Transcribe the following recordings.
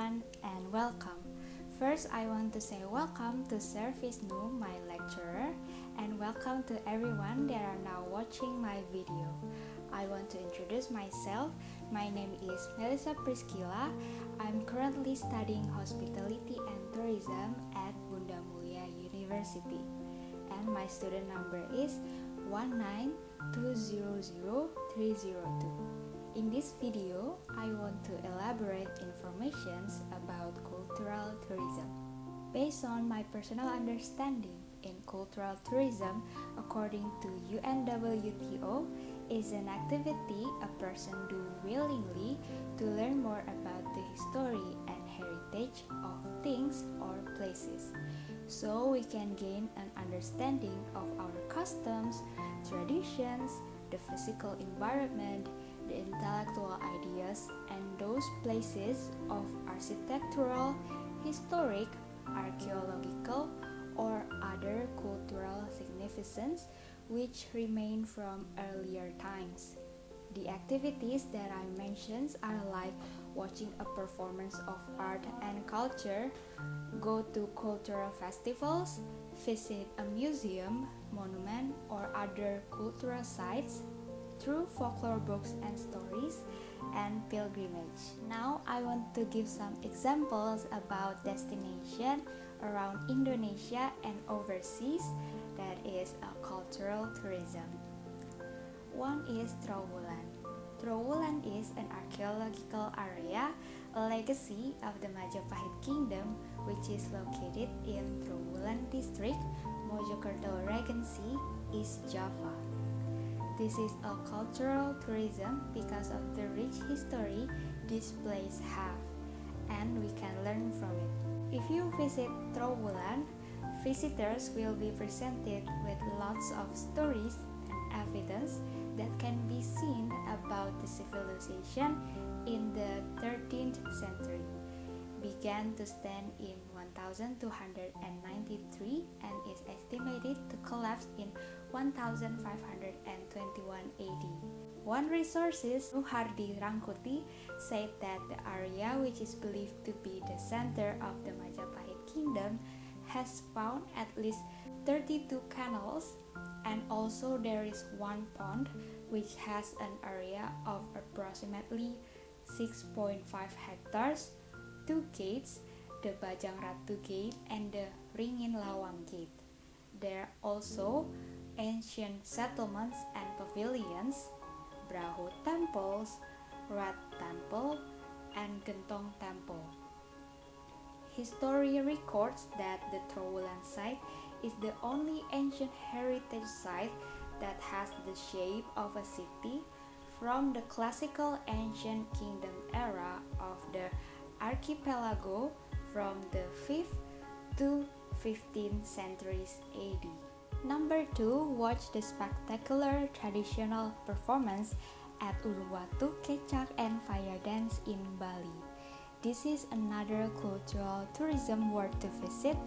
everyone and welcome. First, I want to say welcome to Sir Vishnu, my lecturer, and welcome to everyone that are now watching my video. I want to introduce myself. My name is Melissa Priscilla. I'm currently studying hospitality and tourism at Bunda Mulia University, and my student number is 192000302. In this video, I want to elaborate information about cultural tourism. Based on my personal understanding in cultural tourism, according to UNWTO, is an activity a person do willingly to learn more about the history and heritage of things or places, so we can gain an understanding of our customs, traditions, the physical environment, the intellectual ideas, and those places of architectural, historic, archaeological, or other cultural significance which remain from earlier times. The activities that I mentioned are like watching a performance of art and culture, go to cultural festivals, visit a museum, monument, or other cultural sites, through folklore books and stories, and pilgrimage. Now I want to give some examples about destination around Indonesia and overseas that is a cultural tourism. One is Trowulan. Trowulan is an archaeological area, a legacy of the Majapahit Kingdom, which is located in Trowulan District, Mojokerto Regency, East Java. This is a cultural tourism because of the rich history this place have, and we can learn from it. If you visit Trowulan, visitors will be presented with lots of stories and evidence that can be seen about the civilization in the 13th century. Began to stand in 1293 and is estimated to collapse in 1521 AD. One resources, Nuhardi Rangkuti, said that the area which is believed to be the center of the Majapahit Kingdom has found at least 32 canals, and also there is one pond which has an area of approximately 6.5 hectares, 2 gates, the Bajang Ratu Gate and the Ringin Lawang Gate. There are also ancient settlements and pavilions, Brahu temples, Rat Temple, and Gentong Temple. History records that the Trowulan site is the only ancient heritage site that has the shape of a city from the classical ancient kingdom era of the archipelago from the 5th to 15th centuries AD. Number 2, watch the spectacular traditional performance at Uluwatu, Kecak, and Fire Dance in Bali. This is another cultural tourism worth to visit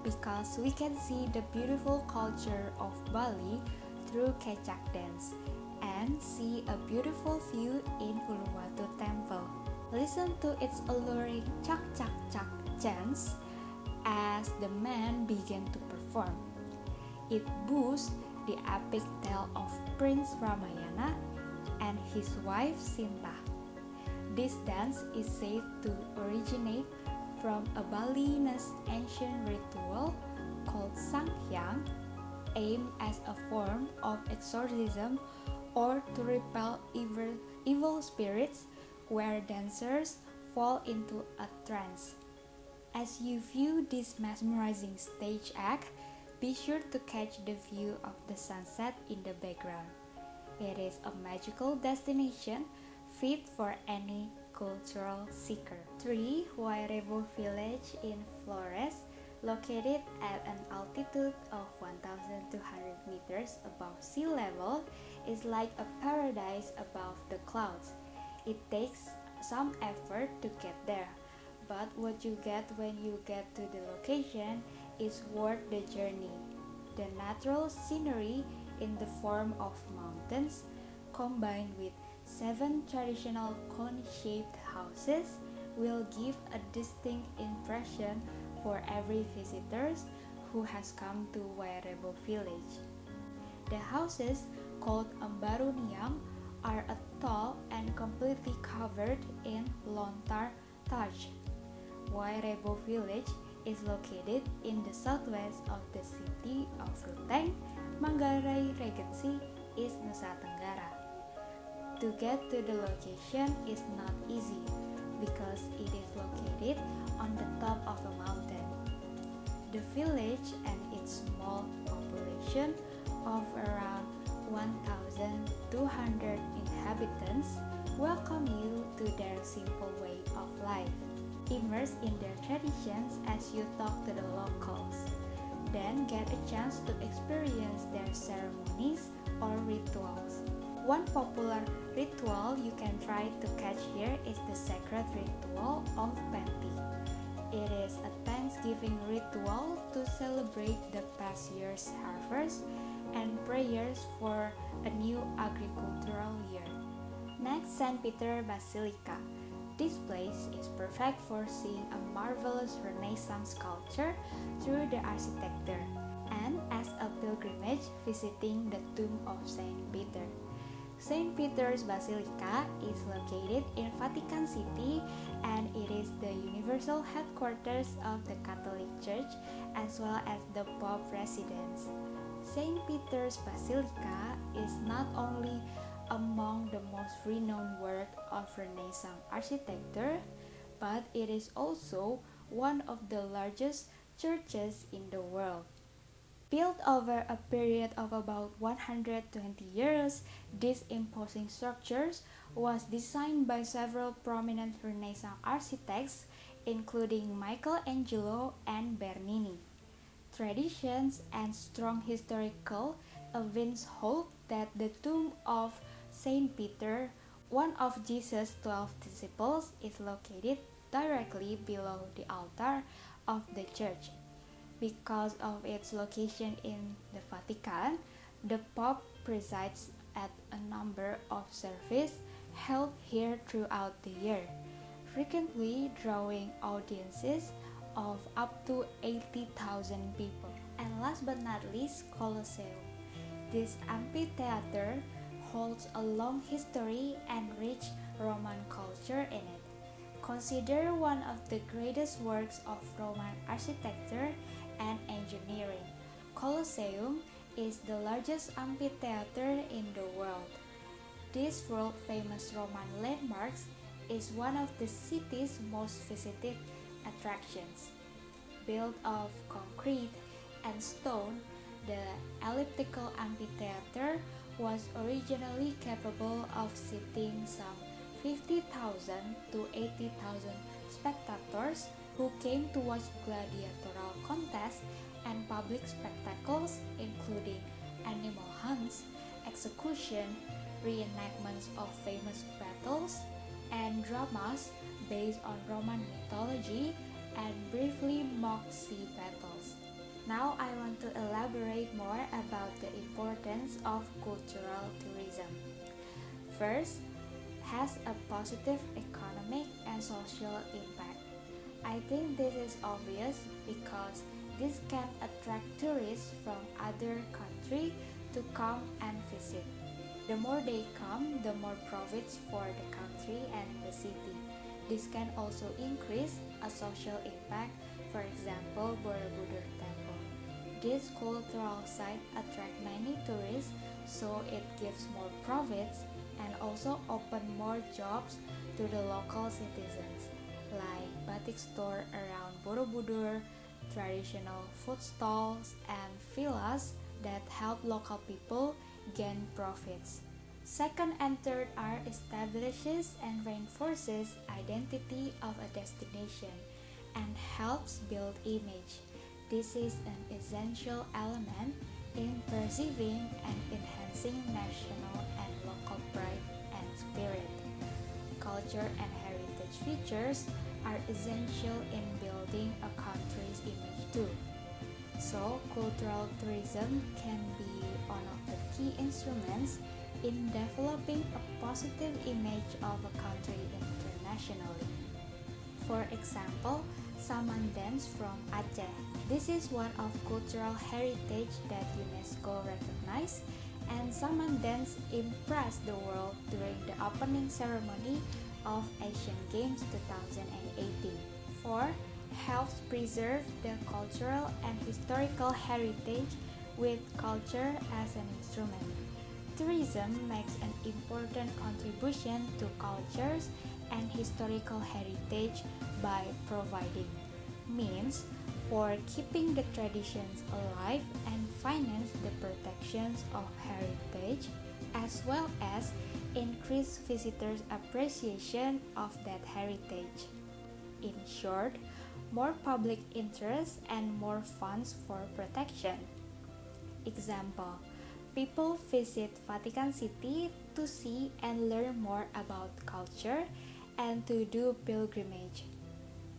because we can see the beautiful culture of Bali through Kecak dance and see a beautiful view in Uluwatu Temple. Listen to its alluring chak chak chak chants as the men begin to perform. It boasts the epic tale of Prince Ramayana and his wife Sinta. This dance is said to originate from a Balinese ancient ritual called Sanghyang, aimed as a form of exorcism or to repel evil spirits, where dancers fall into a trance. As you view this mesmerizing stage act, be sure to catch the view of the sunset in the background. It is a magical destination fit for any cultural seeker. 3. Wairebo Village in Flores, located at an altitude of 1,200 meters above sea level, is like a paradise above the clouds. It takes some effort to get there, but what you get when you get to the location is worth the journey. The natural scenery in the form of mountains, combined with 7 traditional cone-shaped houses, will give a distinct impression for every visitor who has come to Wairebo village. The houses, called Ambaruniam, are tall and completely covered in lontar thatch. Wairebo village is located in the southwest of the city of Ruteng, Manggarai Regency, East Nusa Tenggara. To get to the location is not easy because it is located on the top of a mountain. The village and its small population of around 1,200 inhabitants welcome you to their simple way of life. Immerse in their traditions as you talk to the locals. Then get a chance to experience their ceremonies or rituals. One popular ritual you can try to catch here is the sacred ritual of Penti. It is a Thanksgiving ritual to celebrate the past year's harvest and prayers for a new agricultural year. Next, St. Peter Basilica. This place is perfect for seeing a marvelous Renaissance culture through the architecture and as a pilgrimage visiting the tomb of St. Peter. St. Peter's Basilica is located in Vatican City and it is the universal headquarters of the Catholic Church as well as the Pope residence. St. Peter's Basilica is not only among the most renowned work of Renaissance architecture, but it is also one of the largest churches in the world. Built over a period of about 120 years, this imposing structure was designed by several prominent Renaissance architects, including Michelangelo and Bernini. Traditions and strong historical events hold that the tomb of Saint Peter, one of Jesus' 12 disciples, is located directly below the altar of the church. Because of its location in the Vatican, the Pope presides at a number of services held here throughout the year, frequently drawing audiences of up to 80,000 people. And last but not least, Colosseum. This amphitheater holds a long history and rich Roman culture in it. Considered one of the greatest works of Roman architecture and engineering, Colosseum is the largest amphitheater in the world. This world-famous Roman landmark is one of the city's most visited attractions. Built of concrete and stone, the elliptical amphitheater was originally capable of seating some 50,000 to 80,000 spectators who came to watch gladiatorial contests and public spectacles including animal hunts, execution, reenactments of famous battles, and dramas based on Roman mythology and briefly mock sea battles. Now I want to elaborate more about the importance of cultural tourism. First, has a positive economic and social impact. I think this is obvious because this can attract tourists from other countries to come and visit. The more they come, the more profits for the country and the city. This can also increase a social impact, for example, Borobudur Temple. This cultural site attracts many tourists, so it gives more profits and also open more jobs to the local citizens, like batik store around Borobudur, traditional food stalls, and villas that help local people gain profits. Second and third are establishes and reinforces identity of a destination and helps build image. This is an essential element in perceiving and enhancing national and local pride and spirit. Culture and heritage features are essential in building a country's image too. So, cultural tourism can be one of the key instruments in developing a positive image of a country internationally. for example, Saman dance from Aceh. This is one of cultural heritage that UNESCO recognized, and Saman dance impressed the world during the opening ceremony of Asian Games 2018. 4. Helps preserve the cultural and historical heritage with culture as an instrument. Tourism makes an important contribution to cultures and historical heritage by providing means for keeping the traditions alive and finance the protections of heritage, as well as increase visitors' appreciation of that heritage. In short, more public interest and more funds for protection. Example, people visit Vatican City to see and learn more about culture and to do pilgrimage.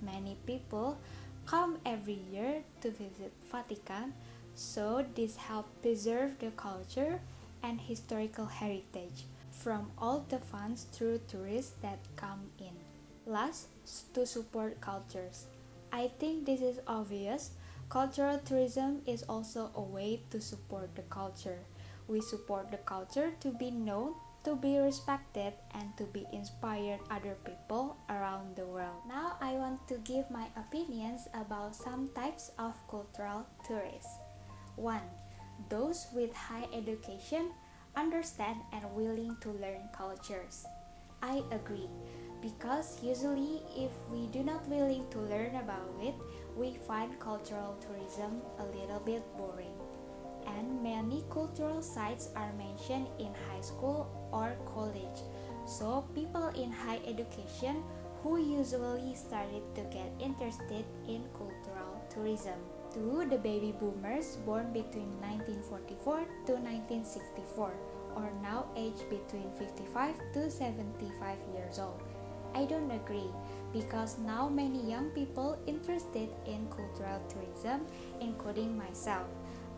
Many people come every year to visit Vatican, so this helps preserve the culture and historical heritage from all the funds through tourists that come in. Last, to support cultures. I think this is obvious. Cultural tourism is also a way to support the culture. We support the culture to be known, to be respected, and to be inspired other people around the world. Now I want to give my opinions about some types of cultural tourists. 1. Those with high education, understand and willing to learn cultures. I agree, because usually if we do not willing to learn about it, we find cultural tourism a little bit boring. And many cultural sites are mentioned in high school or college, so people in high education who usually started to get interested in cultural tourism. 2. The baby boomers born between 1944 to 1964, or now aged between 55 to 75 years old. I don't agree, because now many young people interested in cultural tourism, including myself.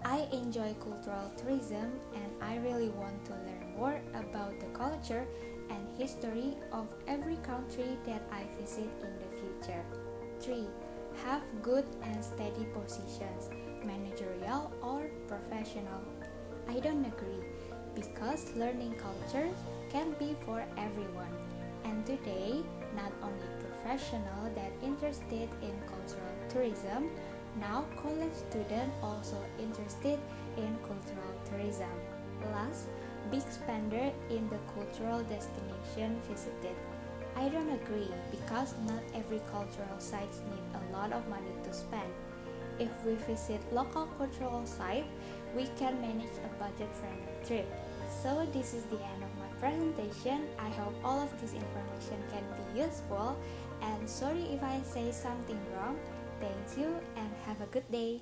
I enjoy cultural tourism and I really want to learn more about the culture and history of every country that I visit in the future. 3. Have good and steady positions, managerial or professional. I don't agree, because learning culture can be for everyone. And today, not only professionals that interested in cultural tourism, now college students also interested in cultural tourism. Last, big spender in the cultural destination visited. I don't agree, because not every cultural sites need a lot of money to spend. If we visit local cultural site, we can manage a budget-friendly trip. So this is the end of my presentation. I hope all of this information can be useful, and sorry if I say something wrong. Thank you and have a good day.